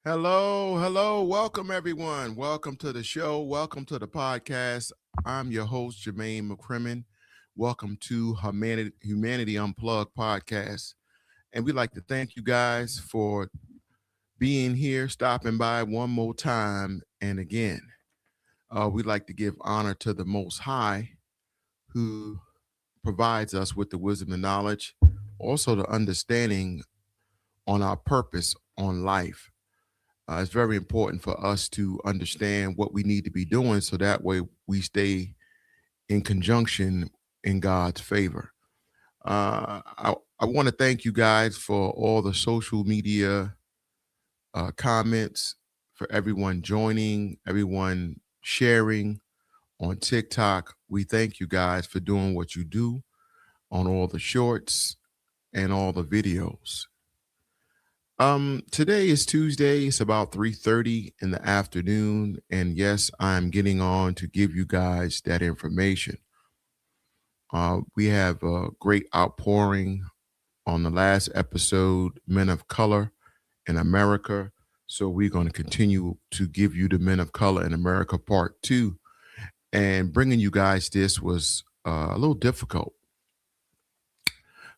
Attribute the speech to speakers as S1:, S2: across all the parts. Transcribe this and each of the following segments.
S1: Hello. Welcome, everyone. Welcome to the show. Welcome to the podcast. I'm your host, Jermaine McCrimmon. Welcome to Humanity Unplugged podcast. And we'd like to thank you guys for being here, stopping by one more time. And again, we'd like to give honor to the Most High who provides us with the wisdom and knowledge, also the understanding on our purpose on life. It's very important for us to understand what we need to be doing so that way we stay in conjunction in God's favor. I want to thank you guys for all the social media comments, for everyone joining, everyone sharing on TikTok. We thank you guys for doing what you do on all the shorts and all the videos. Today is Tuesday. It's about 3:30 in the afternoon, and yes, I'm getting on to give you guys that information. We have a great outpouring on the last episode, Men of Color in America. So we're going to continue to give you the Men of Color in America Part 2. And bringing you guys this was a little difficult.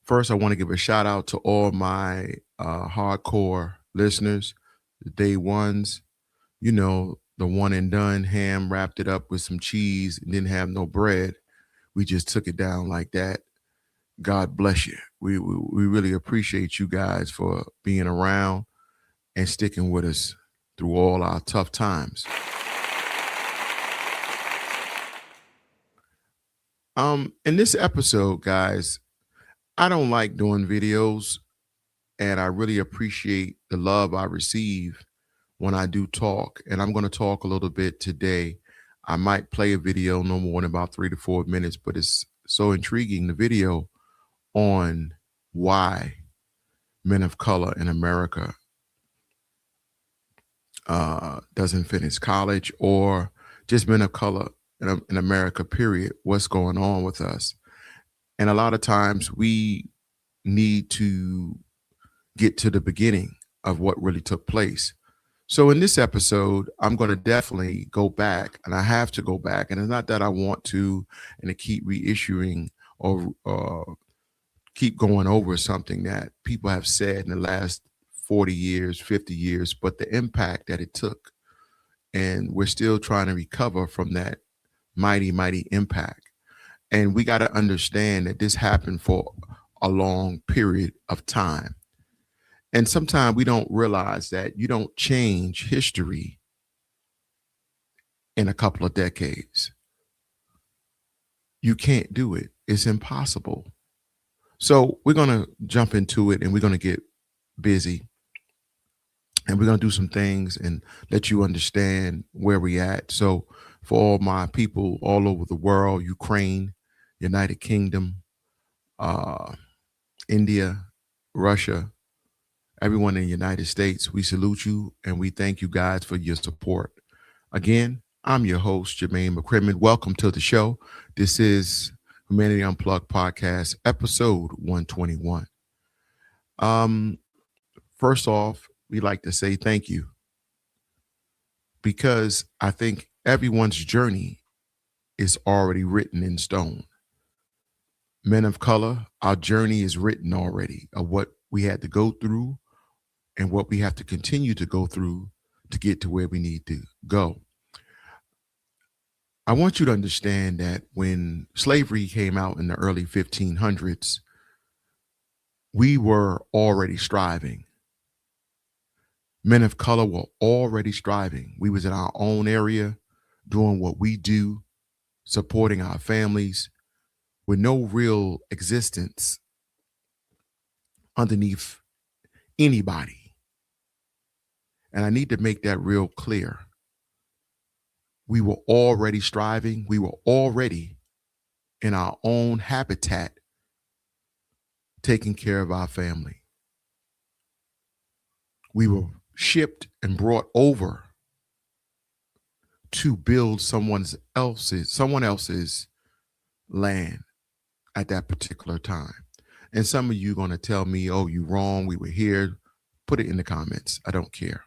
S1: First, I want to give a shout out to all my hardcore listeners, the day ones, the one and done ham, wrapped it up with some cheese and didn't have no bread. We just took it down like that. God bless you. We really appreciate you guys for being around and sticking with us through all our tough times. In this episode, guys, I don't like doing videos, and I really appreciate the love I receive when I do talk. And I'm going to talk a little bit today. I might play a video no more than about 3 to 4 minutes, but it's so intriguing, the video on why men of color in America doesn't finish college, or just men of color in America, period. What's going on with us? And a lot of times we need to get to the beginning of what really took place. So in this episode, I'm going to definitely go back, and I have to go back. And it's not that I want to, and to keep reissuing or keep going over something that people have said in the last 40 years, 50 years, but the impact that it took. And we're still trying to recover from that mighty impact. And we got to understand that this happened for a long period of time. And sometimes we don't realize that you don't change history in a couple of decades. You can't do it. It's impossible. So we're going to jump into it, and we're going to get busy, and we're going to do some things and let you understand where we at. So for all my people all over the world, Ukraine, United Kingdom, India, Russia, everyone in the United States, we salute you and we thank you guys for your support. Again, I'm your host, Jermaine McCrimmon. Welcome to the show. This is Humanity Unplugged Podcast, episode 121. First off, we like to say thank you, because I think everyone's journey is already written in stone. Men of color, our journey is written already of what we had to go through and what we have to continue to go through to get to where we need to go. I want you to understand that when slavery came out in the early 1500s, we were already striving. Men of color were already striving. We was in our own area doing what we do, supporting our families, with no real existence underneath anybody. And I need to make that real clear. We were already striving. We were already in our own habitat, taking care of our family. We were shipped and brought over to build someone else's land at that particular time. And some of you are going to tell me, oh, you wrong. We were here. Put it in the comments. I don't care.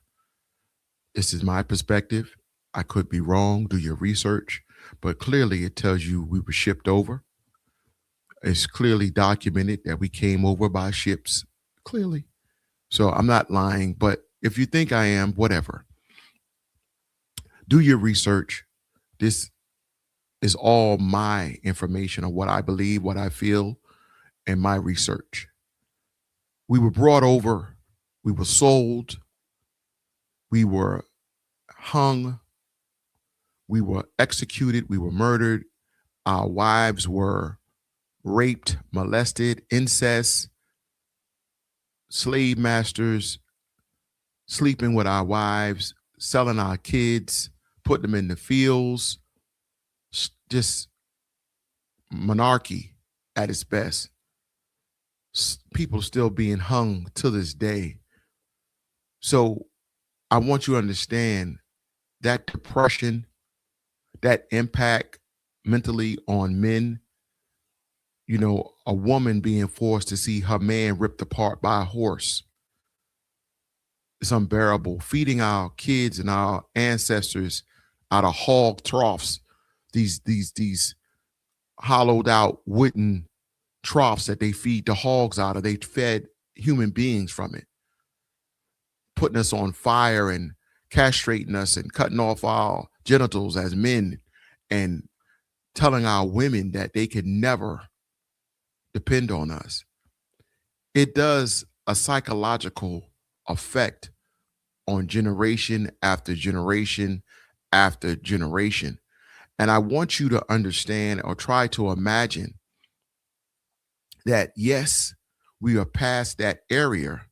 S1: This is my perspective. I could be wrong. Do your research. But clearly, it tells you we were shipped over. It's clearly documented that we came over by ships. Clearly. So I'm not lying. But if you think I am, whatever. Do your research. This is all my information on what I believe, what I feel, and my research. We were brought over. We were sold. We were hung. We were executed. We were murdered. Our wives were raped, molested, incest, slave masters, sleeping with our wives, selling our kids, putting them in the fields, just monarchy at its best. People still being hung to this day. So I want you to understand that depression, that impact mentally on men, a woman being forced to see her man ripped apart by a horse. It's unbearable. Feeding our kids and our ancestors out of hog troughs, these hollowed out wooden troughs that they feed the hogs out of. They fed human beings from it, putting us on fire and castrating us and cutting off our genitals as men and telling our women that they could never depend on us. It does a psychological effect on generation after generation after generation. And I want you to understand or try to imagine that, yes, we are past that area.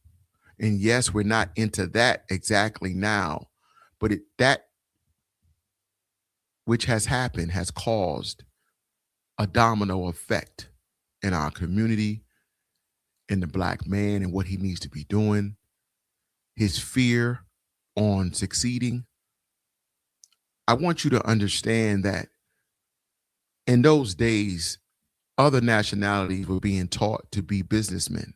S1: And yes, we're not into that exactly now, but that which has happened has caused a domino effect in our community, in the Black man and what he needs to be doing, his fear on succeeding. I want you to understand that in those days, other nationalities were being taught to be businessmen,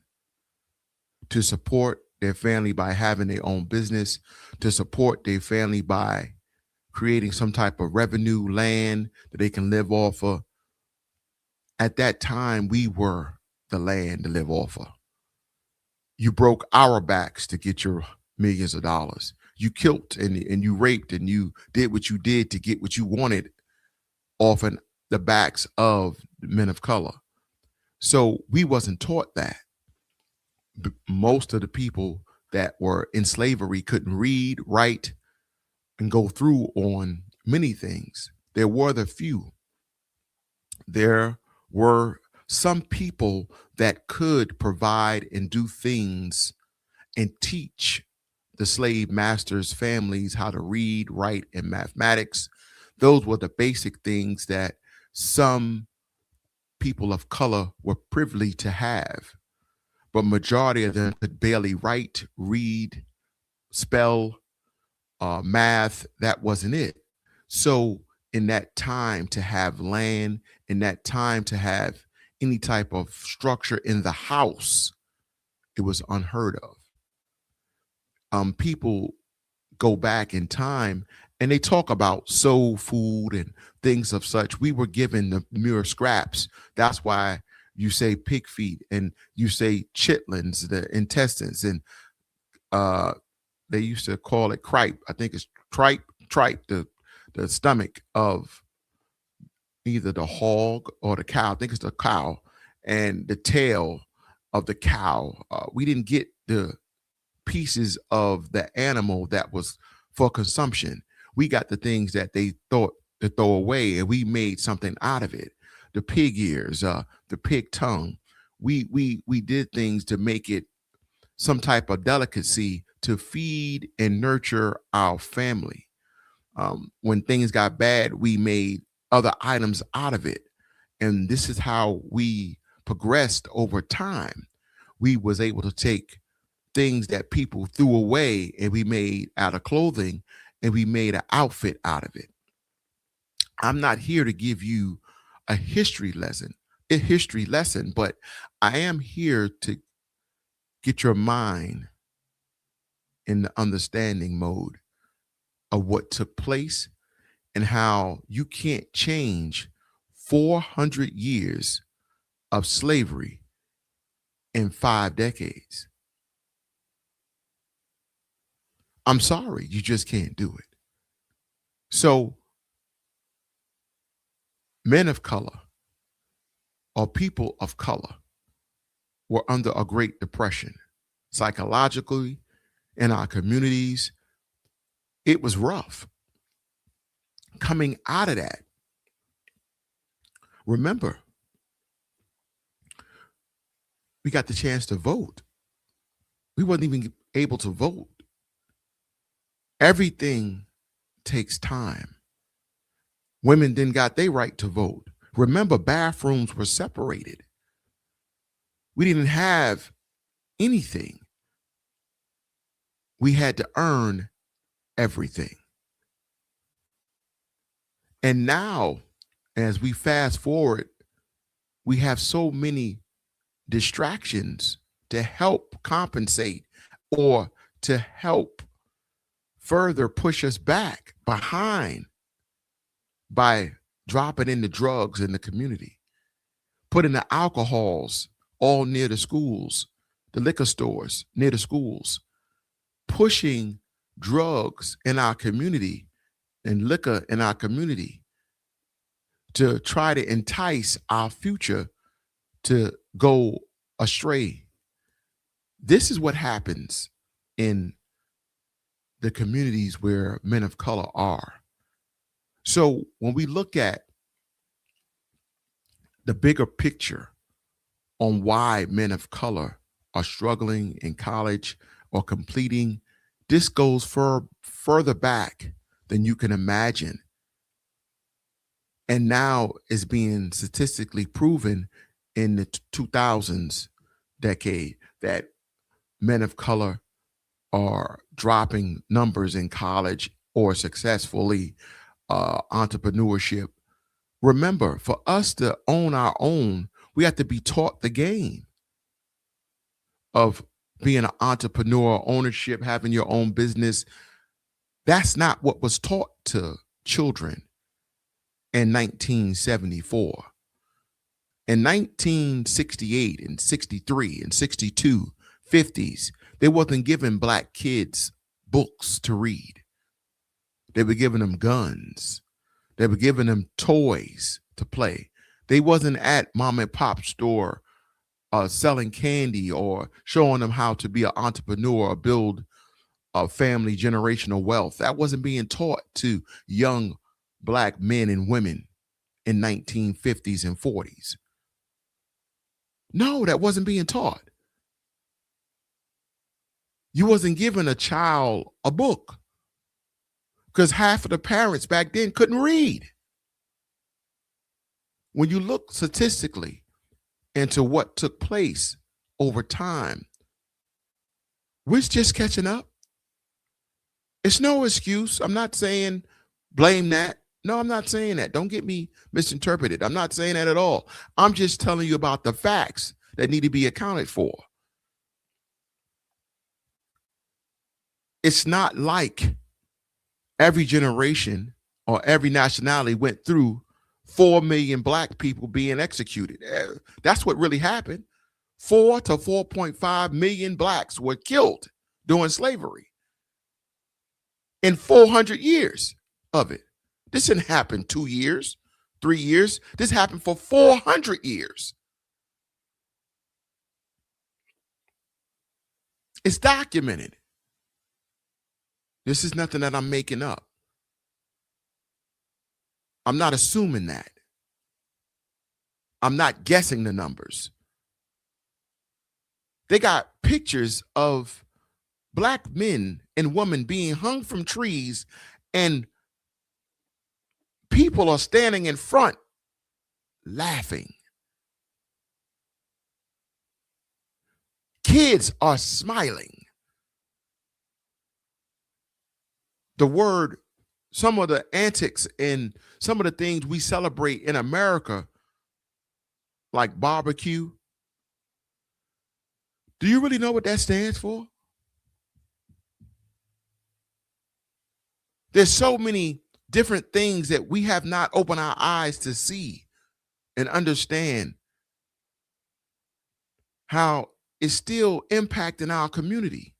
S1: to support their family by having their own business, to support their family by creating some type of revenue land that they can live off of. At that time, we were the land to live off of. You broke our backs to get your millions of dollars. You killed and you raped and you did what you did to get what you wanted off the backs of men of color. So we wasn't taught that. Most of the people that were in slavery couldn't read, write, and go through on many things. There were the few. There were some people that could provide and do things and teach the slave masters' families how to read, write, and mathematics. Those were the basic things that some people of color were privileged to have, but majority of them could barely write, read, spell, math. That wasn't it. So in that time to have land, in that time to have any type of structure in the house, it was unheard of. People go back in time and they talk about soul food and things of such. We were given the mere scraps. That's why you say pig feet and you say chitlins, the intestines, and they used to call it cripe. I think it's tripe, the stomach of either the hog or the cow. I think it's the cow, and the tail of the cow. We didn't get the pieces of the animal that was for consumption. We got the things that they thought to throw away, and we made something out of it. The pig ears, the pig tongue. We did things to make it some type of delicacy to feed and nurture our family. When things got bad, we made other items out of it, and this is how we progressed over time. We was able to take things that people threw away and we made out of clothing and we made an outfit out of it. I'm not here to give you a history lesson, but I am here to get your mind in the understanding mode of what took place and how you can't change 400 years of slavery in 5 decades. I'm sorry, you just can't do it. So, men of color or people of color were under a Great Depression. Psychologically, in our communities, it was rough. Coming out of that, remember, we got the chance to vote. We wasn't even able to vote. Everything takes time. Women then got their right to vote. Remember, bathrooms were separated. We didn't have anything. We had to earn everything. And now, as we fast forward, we have so many distractions to help compensate or to help further push us back behind by dropping in the drugs in the community, putting the alcohols all near the schools, the liquor stores near the schools, pushing drugs in our community and liquor in our community to try to entice our future to go astray. This is what happens in the communities where men of color are. So when we look at the bigger picture on why men of color are struggling in college or completing, this goes further back than you can imagine. And now is being statistically proven in the 2000s decade that men of color are dropping numbers in college or successfully entrepreneurship. Remember, for us to own our own, we have to be taught the game of being an entrepreneur, ownership, having your own business. That's not what was taught to children in 1974. In 1968 and 63 and 62, 50s, they wasn't giving black kids books to read. They were giving them guns. They were giving them toys to play. They wasn't at mom and pop store selling candy or showing them how to be an entrepreneur or build a family generational wealth. That wasn't being taught to young black men and women in 1950s and 40s. No, that wasn't being taught. You wasn't giving a child a book because half of the parents back then couldn't read. When you look statistically into what took place over time, we're just catching up. It's no excuse. I'm not saying blame that. No, I'm not saying that. Don't get me misinterpreted. I'm not saying that at all. I'm just telling you about the facts that need to be accounted for. It's not like every generation or every nationality went through 4 million black people being executed. That's what really happened. 4 to 4.5 million blacks were killed during slavery in 400 years of it. This didn't happen 2 years, 3 years. This happened for 400 years. It's documented. This is nothing that I'm making up. I'm not assuming that. I'm not guessing the numbers. They got pictures of black men and women being hung from trees, and people are standing in front laughing. Kids are smiling. Some of the antics and some of the things we celebrate in America, like barbecue. Do you really know what that stands for? There's so many different things that we have not opened our eyes to see and understand how it's still impacting our community.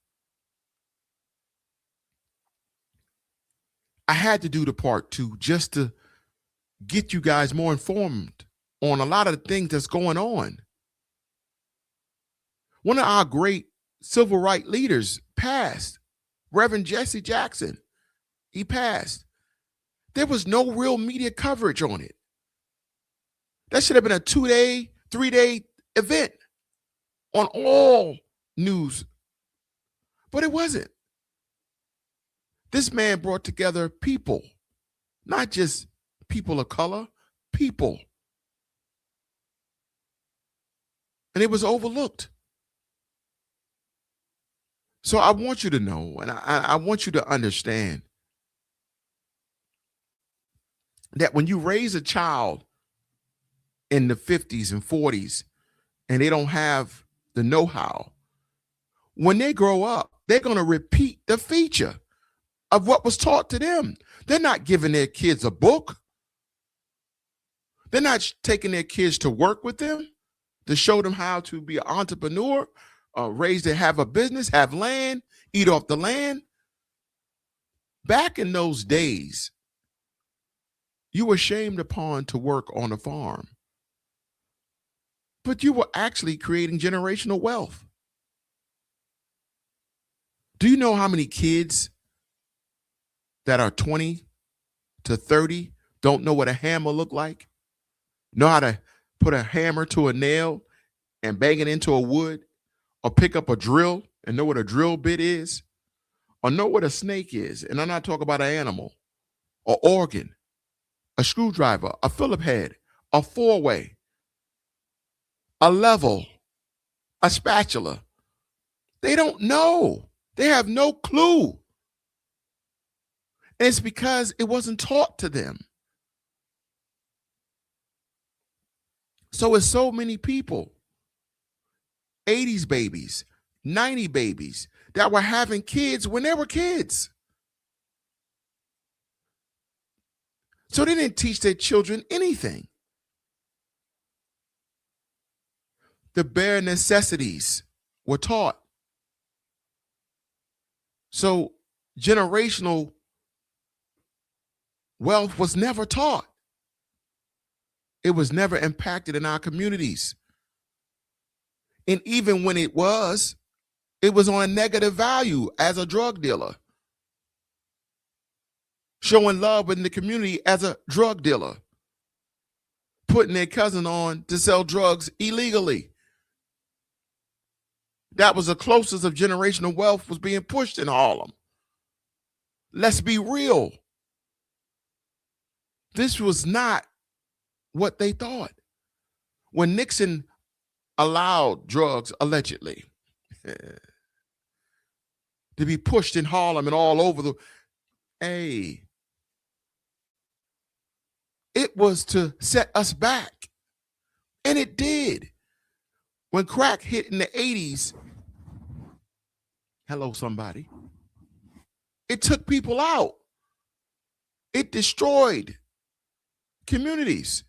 S1: I had to do the part two just to get you guys more informed on a lot of the things that's going on. One of our great civil rights leaders passed, Reverend Jesse Jackson. He passed. There was no real media coverage on it. That should have been a 2-day, 3-day event on all news, but it wasn't. This man brought together people, not just people of color, people. And it was overlooked. So I want you to know, and I want you to understand that when you raise a child in the 50s and 40s and they don't have the know-how, when they grow up, they're going to repeat the feature of what was taught to them. They're not giving their kids a book. They're not taking their kids to work with them to show them how to be an entrepreneur, raise to have a business, have land, eat off the land. Back in those days, you were shamed upon to work on a farm, but you were actually creating generational wealth. Do you know how many kids that are 20 to 30 don't know what a hammer look like? Know how to put a hammer to a nail and bang it into a wood, or pick up a drill and know what a drill bit is, or know what a snake is. And I'm not talking about an animal, or organ, a screwdriver, a Phillip head, a four-way, a level, a spatula. They don't know. They have no clue. And it's because it wasn't taught to them. So it's so many people, 80s babies, 90 babies, that were having kids when they were kids. So they didn't teach their children anything. The bare necessities were taught. So generational wealth was never taught. It was never impacted in our communities. And even when it was on a negative value as a drug dealer. Showing love in the community as a drug dealer. Putting their cousin on to sell drugs illegally. That was the closest of generational wealth was being pushed in Harlem. Let's be real. This was not what they thought. When Nixon allowed drugs, allegedly, to be pushed in Harlem and all over it was to set us back. And it did. When crack hit in the 80s, hello, somebody, it took people out. It destroyed communities.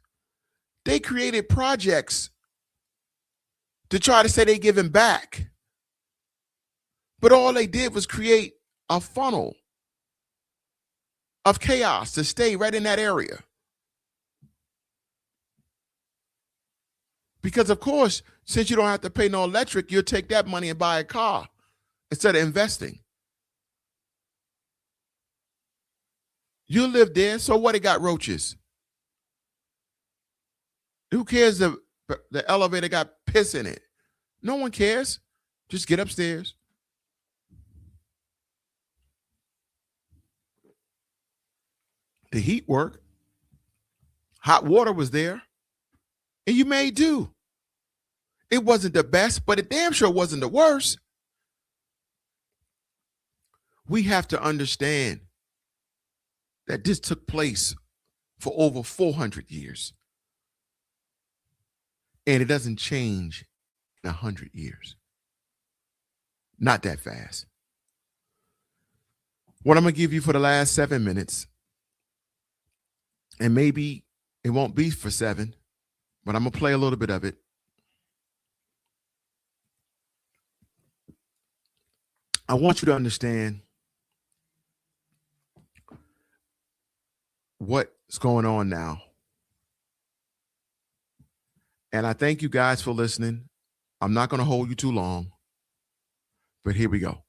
S1: They created projects to try to say they're giving back. But all they did was create a funnel of chaos to stay right in that area. Because, of course, since you don't have to pay no electric, you'll take that money and buy a car instead of investing. You live there, so what? It got roaches. Who cares the elevator got piss in it? No one cares. Just get upstairs. The heat worked. Hot water was there. And you made do. It wasn't the best, but it damn sure wasn't the worst. We have to understand that this took place for over 400 years. And it doesn't change in 100 years. Not that fast. What I'm going to give you for the last 7 minutes, and maybe it won't be for 7, but I'm going to play a little bit of it. I want you to understand what's going on now. And I thank you guys for listening. I'm not going to hold you too long, but here we go.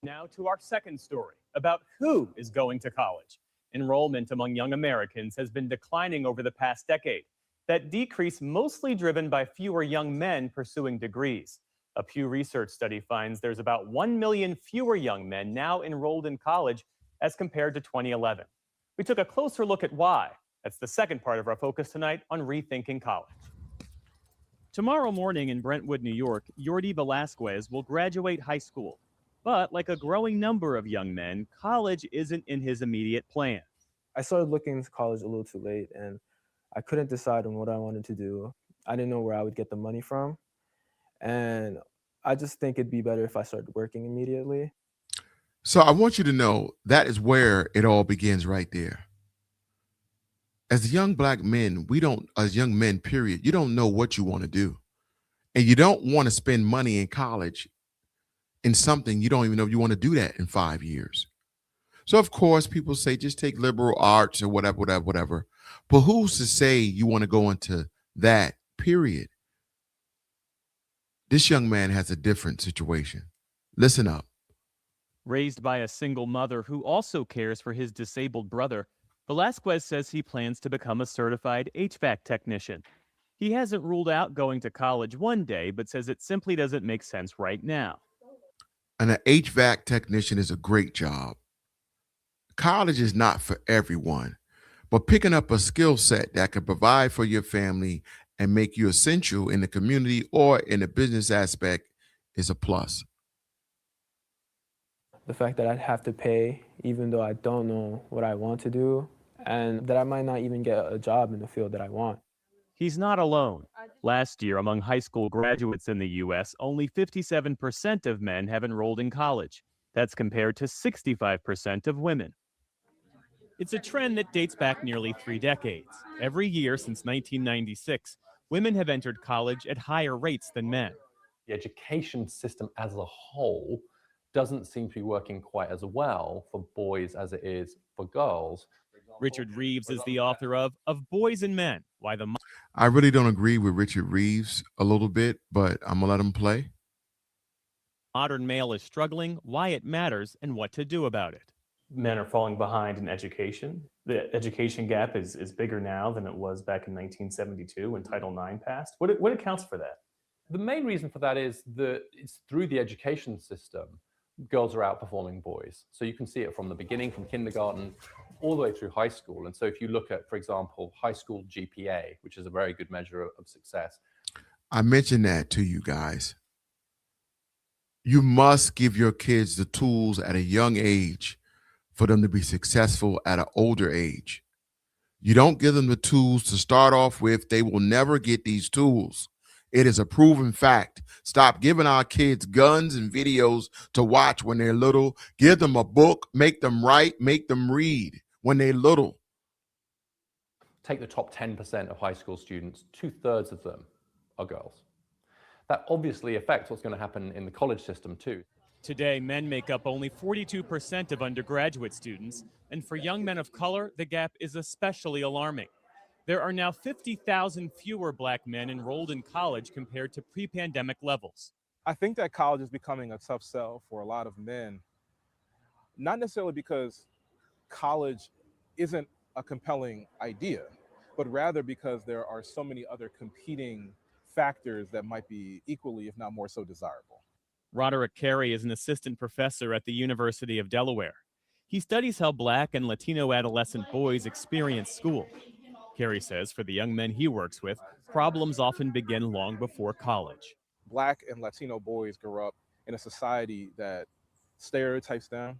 S2: Now to our second story about who is going to college. Enrollment among young Americans has been declining over the past decade. That decrease mostly driven by fewer young men pursuing degrees. A Pew Research study finds there's about 1 million fewer young men now enrolled in college as compared to 2011. We took a closer look at why. That's the second part of our focus tonight on Rethinking College. Tomorrow morning in Brentwood, New York, Yordi Velasquez will graduate high school. But like a growing number of young men, college isn't in his immediate plan.
S3: I started looking into college a little too late, and I couldn't decide on what I wanted to do. I didn't know where I would get the money from. And I just think it'd be better if I started working immediately.
S1: So I want you to know that is where it all begins right there. As young black men, as young men, period, you don't know what you want to do. And you don't want to spend money in college in something you don't even know if you want to do that in 5 years. So of course, people say just take liberal arts or whatever. But who's to say you want to go into that, period? This young man has a different situation. Listen up.
S2: Raised by a single mother who also cares for his disabled brother, Velasquez says he plans to become a certified HVAC technician. He hasn't ruled out going to college one day, but says it simply doesn't make sense right now.
S1: And an HVAC technician is a great job. College is not for everyone, but picking up a skill set that can provide for your family and make you essential in the community or in the business aspect is a plus.
S3: The fact that I'd have to pay, even though I don't know what I want to do, and that I might not even get a job in the field that I want.
S2: He's not alone. Last year, among high school graduates in the U.S., only 57% of men have enrolled in college. That's compared to 65% of women. It's a trend that dates back nearly 3 decades. Every year since 1996, women have entered college at higher rates than men.
S4: The education system as a whole doesn't seem to be working quite as well for boys as it is for girls.
S2: Richard Reeves is the author of Boys and Men, Why the...
S1: I really don't agree with Richard Reeves a little bit, but I'm going to let him play.
S2: Modern male is struggling, why it matters, and what to do about it. Men are falling behind in education. The education gap is bigger now than it was back in 1972 when Title IX passed. What accounts for that?
S4: The main reason for that is that it's through the education system, girls are outperforming boys. So you can see it from the beginning, from kindergarten, all the way through high school. And so if you look at, for example, high school GPA, which is a very good measure of success.
S1: I mentioned that to you guys. You must give your kids the tools at a young age for them to be successful at an older age. You don't give them the tools to start off with, they will never get these tools. It is a proven fact. Stop giving our kids guns and videos to watch when they're little. Give them a book, make them write, make them read when they're little.
S4: Take the top 10% of high school students, 2/3 of them are girls. That obviously affects what's going to happen in the college system too.
S2: Today, men make up only 42% of undergraduate students, and for young men of color, the gap is especially alarming. There are now 50,000 fewer black men enrolled in college compared to pre-pandemic levels.
S5: I think that college is becoming a tough sell for a lot of men, not necessarily because college isn't a compelling idea, but rather because there are so many other competing factors that might be equally, if not more so, desirable.
S2: Roderick Carey is an assistant professor at the University of Delaware. He studies how Black and Latino adolescent boys experience school. Carey says for the young men he works with, problems often begin long before college.
S5: Black and Latino boys grow up in a society that stereotypes them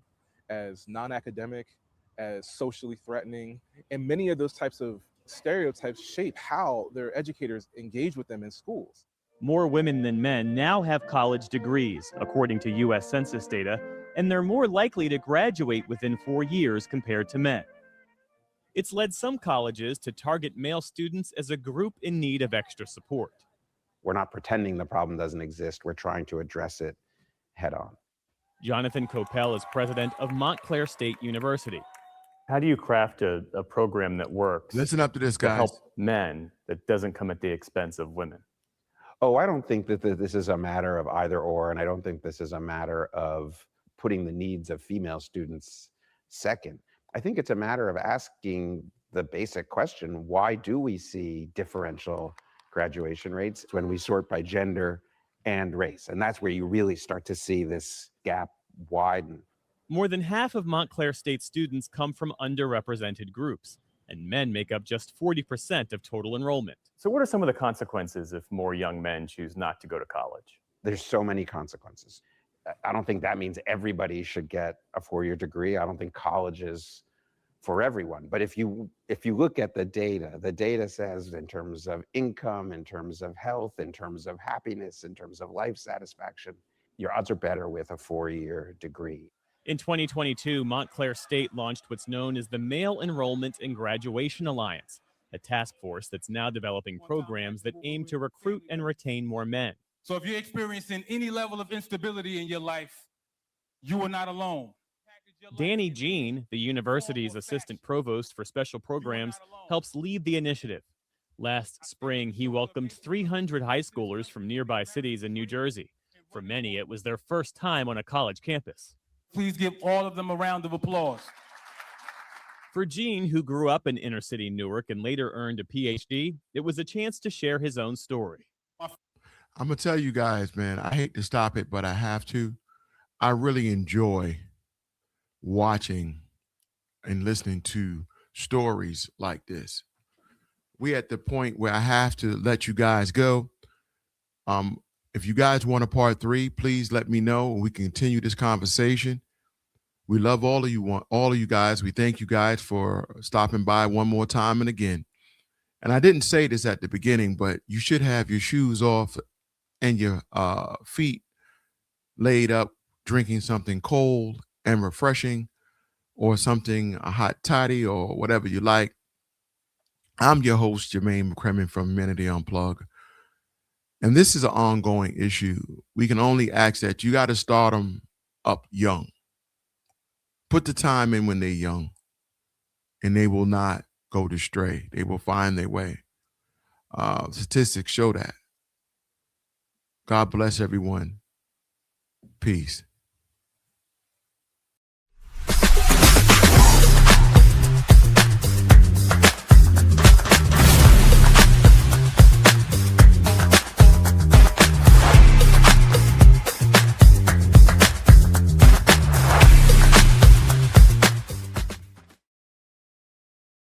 S5: as non-academic, as socially threatening, and many of those types of stereotypes shape how their educators engage with them in schools.
S2: More women than men now have college degrees, according to U.S. Census data, and they're more likely to graduate within 4 years compared to men. It's led some colleges to target male students as a group in need of extra support.
S6: We're not pretending the problem doesn't exist. We're trying to address it head on.
S2: Jonathan Coppell is president of Montclair State University.
S7: How do you craft a program that works
S1: Listen up to this,
S7: to
S1: guys.
S7: help men that doesn't come at the expense of women?
S6: Oh, I don't think that this is a matter of either or, and I don't think this is a matter of putting the needs of female students second. I think it's a matter of asking the basic question, why do we see differential graduation rates when we sort by gender and race? And that's where you really start to see this gap widen.
S2: More than half of Montclair State students come from underrepresented groups, and men make up just 40% of total enrollment.
S7: So what are some of the consequences if more young men choose not to go to college?
S6: There's so many consequences. I don't think that means everybody should get a 4-year degree. I don't think college is for everyone. But if you look at the data says in terms of income, in terms of health, in terms of happiness, in terms of life satisfaction, your odds are better with a 4-year degree.
S2: In 2022, Montclair State launched what's known as the Male Enrollment and Graduation Alliance, a task force that's now developing programs that aim to recruit and retain more men.
S8: So if you're experiencing any level of instability in your life, you are not alone.
S2: Danny Jean, the university's assistant provost for special programs, helps lead the initiative. Last spring, he welcomed 300 high schoolers from nearby cities in New Jersey. For many, it was their first time on a college campus.
S8: Please give all of them a round of applause.
S2: For Gene, who grew up in inner-city Newark and later earned a PhD, it was a chance to share his own story.
S1: I'm going to tell you guys, man, I hate to stop it, but I have to. I really enjoy watching and listening to stories like this. We're at the point where I have to let you guys go. If you guys want a part 3, please let me know and we can continue this conversation. We love all of you guys. We thank you guys for stopping by one more time and again. And I didn't say this at the beginning, but you should have your shoes off and your feet laid up, drinking something cold and refreshing or something, a hot toddy or whatever you like. I'm your host, Jermaine McCrimmon from Humanity Unplugged. And this is an ongoing issue. We can only ask that you got to start them up young. Put the time in when they're young, and they will not go astray. They will find their way. Statistics show that. God bless everyone. Peace.